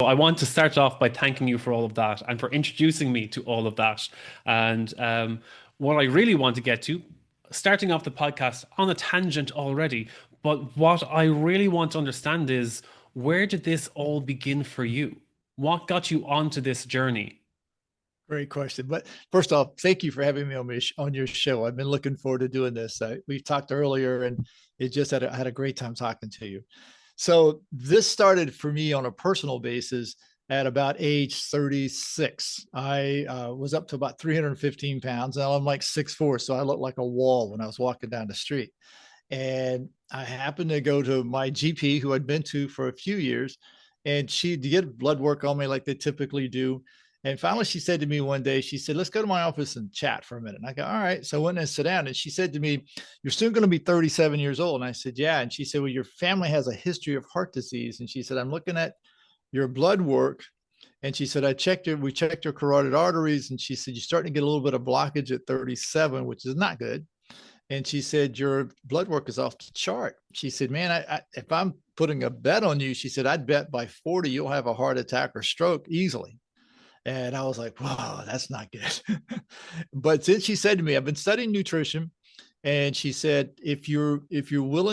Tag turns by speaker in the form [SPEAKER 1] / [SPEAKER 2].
[SPEAKER 1] I want to start off by thanking you for all of that and for introducing me to all of that. And what I really want to get to, starting off the podcast on a tangent already, but what I really want to understand is where did this all begin for you? What got you onto this journey?
[SPEAKER 2] Great question. But first off, thank you for having me on your show. I've been looking forward to doing this. We talked earlier, and it just had a great time talking to you. So this started for me on a personal basis at about age 36. I was up to about 315 pounds. Now I'm like 6'4", so I looked like a wall when I was walking down the street. And I happened to go to my GP, who I'd been to for a few years, and she did blood work on me like they typically do. And finally, she said to me one day, she said, "Let's go to my office and chat for a minute." And I go, "All right." So I went and sit down, and she said to me, "You're soon going to be 37 years old." And I said, "Yeah." And she said, "Well, your family has a history of heart disease." And she said, "I'm looking at your blood work." And she said, we checked your carotid arteries. And she said, "You're starting to get a little bit of blockage at 37, which is not good." And she said, "Your blood work is off the chart." She said, "Man, if I'm putting a bet on you," she said, "I'd bet by 40, you'll have a heart attack or stroke easily." And I was like, "Whoa, that's not good." But since she said to me, I've been studying nutrition, and she said, if you're willing